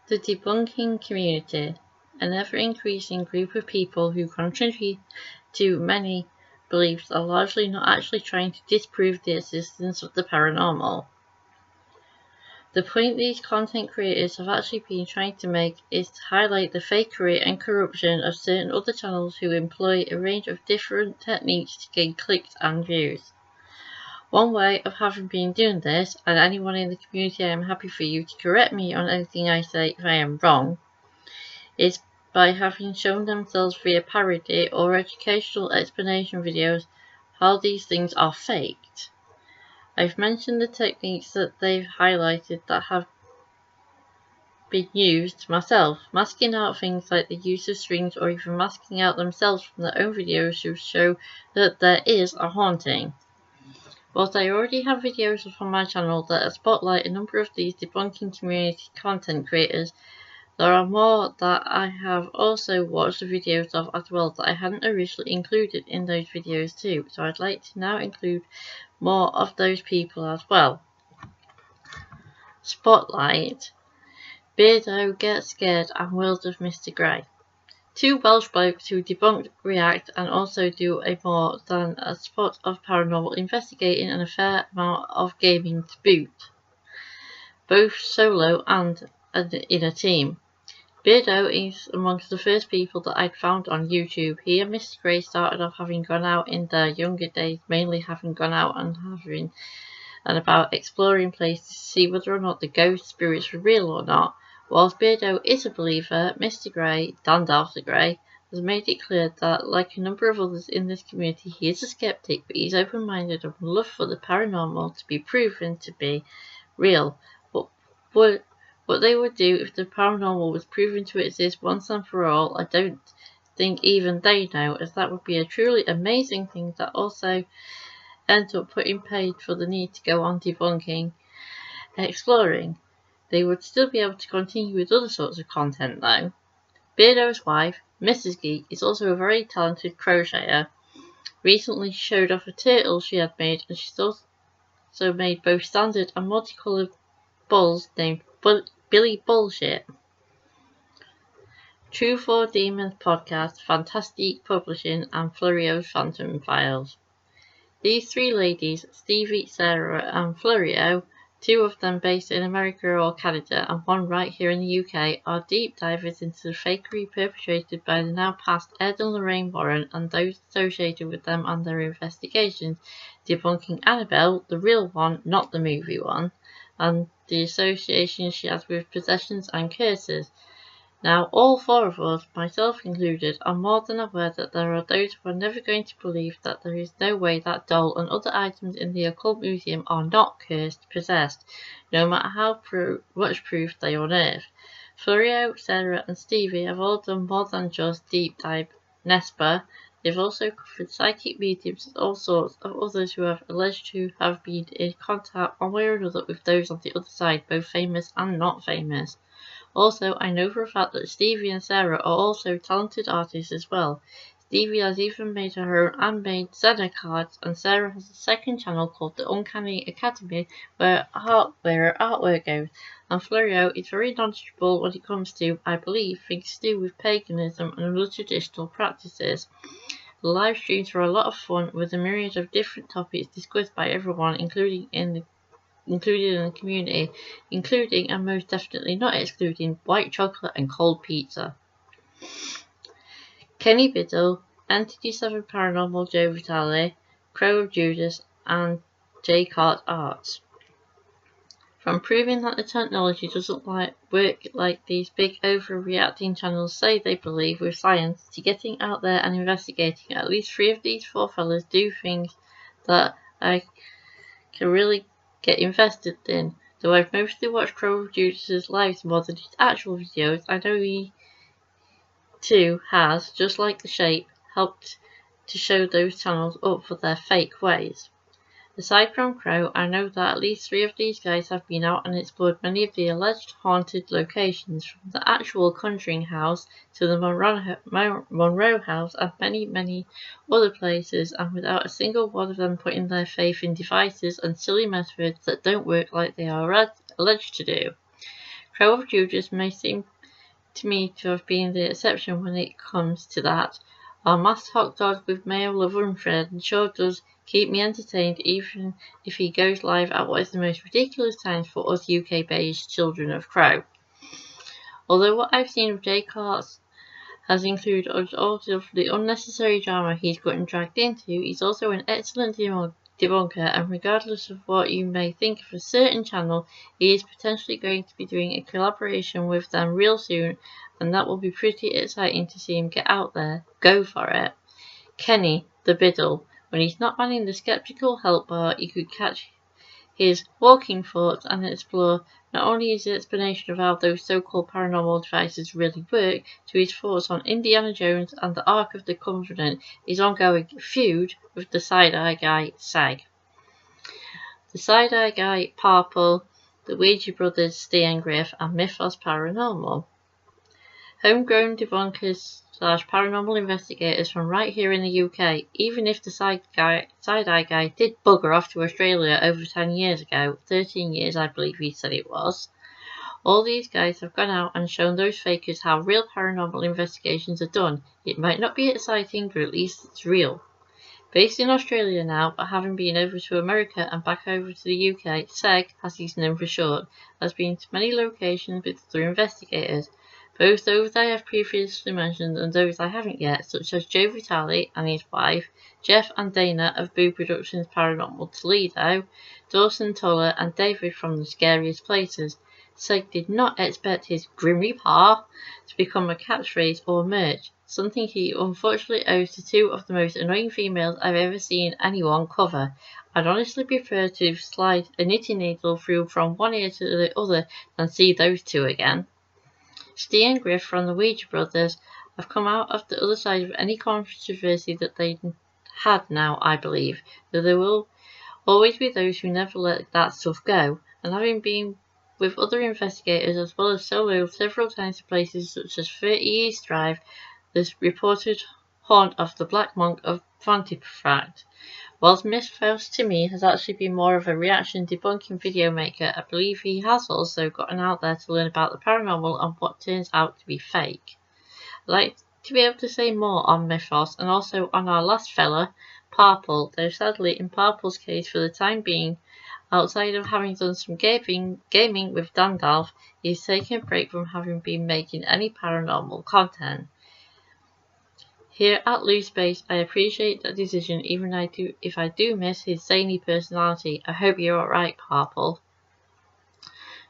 The debunking community, an ever-increasing group of people who contribute to many beliefs, are largely not actually trying to disprove the existence of the paranormal. The point these content creators have actually been trying to make is to highlight the fakery and corruption of certain other channels who employ a range of different techniques to gain clicks and views. One way of having been doing this, and anyone in the community, I am happy for you to correct me on anything I say if I am wrong, is by having shown themselves via parody or educational explanation videos how these things are faked. I've mentioned the techniques that they've highlighted that have been used myself, masking out things like the use of strings or even masking out themselves from their own videos to show that there is a haunting. Whilst I already have videos up on my channel that spotlight a number of these debunking community content creators, there are more that I have also watched the videos of as well that I hadn't originally included in those videos too, so I'd like to now include more of those people as well. Spotlight. Beardo gets scared and World of Mr. Grey. Two Welsh blokes who debunk, react, and also do a more than a spot of paranormal investigating and a fair amount of gaming to boot, both solo and in a team. Beardo is amongst the first people that I'd found on YouTube. He and Mr. Grey started off having gone out in their younger days, mainly having gone out and about exploring places to see whether or not the ghost spirits were real or not. Whilst Beardo is a believer, Mr. Grey, Dandalf the Grey, has made it clear that, like a number of others in this community, he is a skeptic, but he's open-minded and would love for the paranormal to be proven to be real. What they would do if the paranormal was proven to exist once and for all, I don't think even they know, as that would be a truly amazing thing that also ends up putting paid for the need to go on debunking and exploring. They would still be able to continue with other sorts of content though. Beardo's wife, Mrs. Geek, is also a very talented crocheter. Recently she showed off a turtle she had made, and she's also made both standard and multicoloured balls named Billy Bullshit. True for Demons podcast, Fantastic Publishing, and Florio's Phantom Files. These three ladies, Stevie, Sarah, and Florio, two of them based in America or Canada and one right here in the UK, are deep divers into the fakery perpetrated by the now past Ed and Lorraine Warren and those associated with them and their investigations, debunking Annabelle, the real one, not the movie one, and the association she has with possessions and curses. Now, all four of us, myself included, are more than aware that there are those who are never going to believe that there is no way that doll and other items in the occult museum are not cursed, possessed, no matter how much proof they unearth. Florio, Sarah, and Stevie have all done more than just deep dive Nespa. They've also covered psychic mediums and all sorts of others who have alleged to have been in contact one way or another with those on the other side, both famous and not famous. Also, I know for a fact that Stevie and Sarah are also talented artists as well. Stevie has even made her own handmade Zena cards, and Sarah has a second channel called the Uncanny Academy where her artwork goes. And Florio is very knowledgeable when it comes to, I believe, things to do with paganism and other traditional practices. The live streams are a lot of fun with a myriad of different topics discussed by everyone, including in the community, including and most definitely not excluding white chocolate and cold pizza. Kenny Biddle, Entity 7 Paranormal Joe Vitale, Crow of Judas, and J. Cart Arts. From proving that the technology doesn't work like these big overreacting channels say they believe with science, to getting out there and investigating, at least 3 of these 4 fellas do things that I can really get invested in. Though I've mostly watched Crow of Judas' lives more than his actual videos, I know he too has, just like The Shape, helped to show those channels up for their fake ways. Aside from Crow, I know that at least 3 of these guys have been out and explored many of the alleged haunted locations, from the actual Conjuring House to the Monroe House and many other places, and without a single one of them putting their faith in devices and silly methods that don't work like they are alleged to do. Crow of Judas may seem to me to have been the exception when it comes to that. Our masked hot dog with mayo love unfriend sure does keep me entertained, even if he goes live at what is the most ridiculous times for us UK-based children of Crow. Although what I've seen of Jay Carts has included all of the unnecessary drama he's gotten dragged into, he's also an excellent debunker, and regardless of what you may think of a certain channel, he is potentially going to be doing a collaboration with them real soon, and that will be pretty exciting to see him get out there. Go for it. Kenny, the Biddle. When he's not manning the skeptical help bar, you could catch his walking thoughts and explore not only his explanation of how those so-called paranormal devices really work, to his thoughts on Indiana Jones and the Ark of the Covenant, his ongoing feud with the side-eye guy, Sag. The side-eye guy, Purple, the Ouija Brothers, Stian Griff, and Mythos Paranormal. Homegrown debunkers / paranormal investigators from right here in the UK, even if the side-eye guy did bugger off to Australia over 10 years ago, 13 years I believe he said it was. All these guys have gone out and shown those fakers how real paranormal investigations are done. It might not be exciting, but at least it's real. Based in Australia now, but having been over to America and back over to the UK, Seg, as he's known for short, has been to many locations with other investigators, both those I have previously mentioned and those I haven't yet, such as Joe Vitale and his wife, Jeff and Dana of Boo Productions Paranormal Toledo, Dawson Toller and David from The Scariest Places. Seg did not expect his Grim Reaper to become a catchphrase or merch, something he unfortunately owes to two of the most annoying females I've ever seen anyone cover. I'd honestly prefer to slide a knitting needle through from one ear to the other than see those two again. Stian Griff from the Ouija Brothers have come out of the other side of any controversy that they had now, I believe, though there will always be those who never let that stuff go, and having been with other investigators as well as solo several times to places such as 30 East Drive, the reported haunt of the Black Monk of Pontefract. Whilst Mythos to me has actually been more of a reaction debunking video maker, I believe he has also gotten out there to learn about the paranormal and what turns out to be fake. I'd like to be able to say more on Mythos and also on our last fella, Purple, though sadly in Purple's case for the time being, outside of having done some gaming with Dandalf, he's taken a break from having been making any paranormal content. Here at Loose Base, I appreciate that decision even if I do miss his zany personality. I hope you're alright, Purple.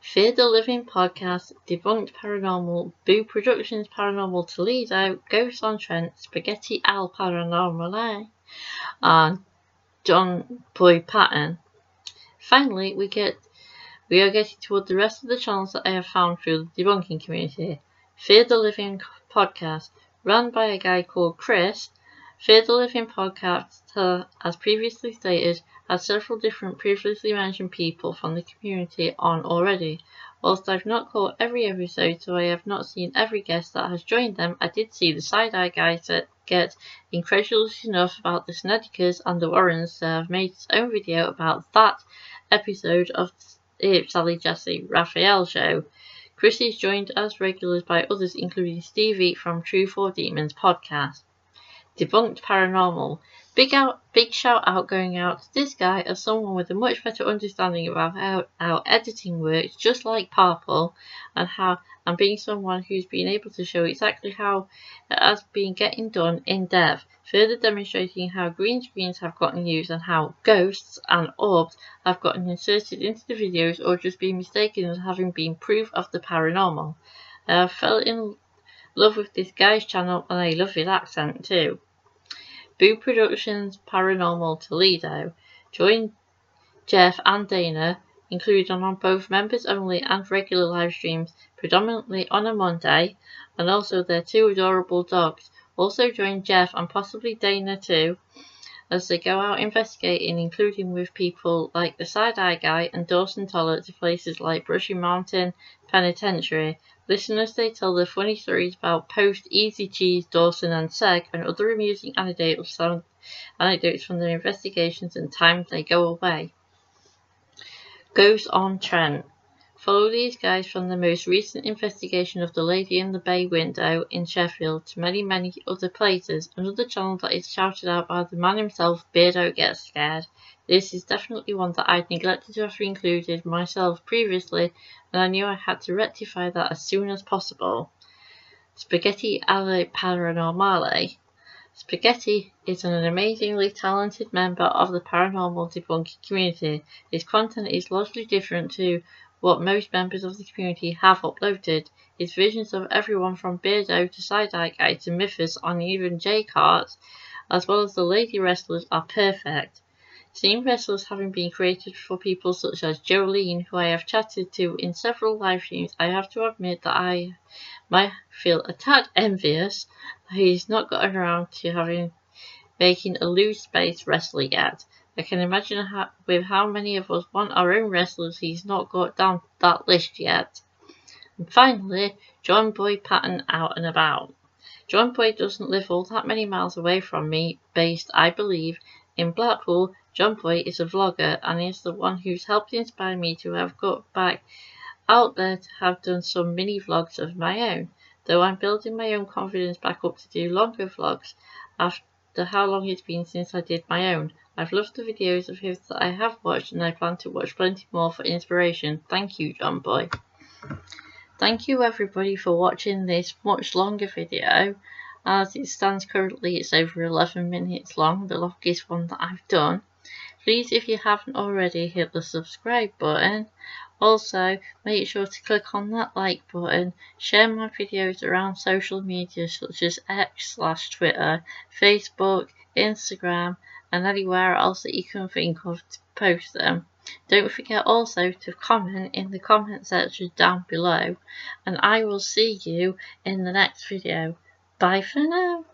Fear the Living Podcast, Debunked Paranormal, Boo Productions Paranormal Toledo, Ghosts on Trent, Spaghetti Al Paranormale, and John Boy Patton. Finally, we are getting toward the rest of the channels that I have found through the debunking community. Fear the Living Podcast, run by a guy called Chris. Fear the Living Podcast, as previously stated, has several different previously mentioned people from the community on already. Whilst I've not caught every episode, so I have not seen every guest that has joined them, I did see the side-eye guy get incredulous enough about the Snedekers and the Warrens to have made his own video about that episode of the Sally Jesse Raphael show. Chris is joined as regulars by others including Stevie from True for Demons podcast. Debunked Paranormal. Big shout out going out to this guy as someone with a much better understanding about how editing works, just like Purple, and being someone who's been able to show exactly how it has been getting done in depth, further demonstrating how green screens have gotten used and how ghosts and orbs have gotten inserted into the videos or just been mistaken as having been proof of the paranormal. I fell in love with this guy's channel and I love his accent too. Boo Productions Paranormal Toledo. Join Jeff and Dana, included on both members only and regular live streams, predominantly on a Monday, and also their two adorable dogs. Also join Jeff and possibly Dana too, as they go out investigating, including with people like the Side-Eye Guy and Dawson Toller to places like Brushy Mountain Penitentiary. Listen as they tell their funny stories about Post, Easy Cheese, Dawson and Seg, and other amusing anecdotes from their investigations and time they go away. Goes on Trent. Follow these guys from the most recent investigation of the lady in the bay window in Sheffield to many other places. Another channel that is shouted out by the man himself, Beardo Gets Scared. This is definitely one that I'd neglected to have included myself previously, and I knew I had to rectify that as soon as possible. Spaghetti alle Paranormale. Spaghetti is an amazingly talented member of the paranormal debunking community. His content is largely different to what most members of the community have uploaded. His visions of everyone from Beardo to Side-Eye Guy to Mythos and even J-Carts, as well as the lady wrestlers, are perfect. Seeing wrestlers having been created for people such as Jolene, who I have chatted to in several live streams, I have to admit that I might feel a tad envious that he's not gotten around to making a loose space wrestler yet. I can imagine with how many of us want our own wrestlers, he's not got down that list yet. And finally, John Boy Patton out and about. John Boy doesn't live all that many miles away from me, based, I believe, in Blackpool. John Boy is a vlogger and is the one who's helped inspire me to have got back out there to have done some mini vlogs of my own, though I'm building my own confidence back up to do longer vlogs after how long it's been since I did my own. I've loved the videos of his that I have watched, and I plan to watch plenty more for inspiration. Thank you, John Boy. Thank you everybody for watching this much longer video. As it stands currently, it's over 11 minutes long, the longest one that I've done. Please, if you haven't already, hit the subscribe button. Also, make sure to click on that like button, share my videos around social media such as X/Twitter, Facebook, Instagram, and anywhere else that you can think of to post them. Don't forget also to comment in the comment section down below, and I will see you in the next video. Bye for now.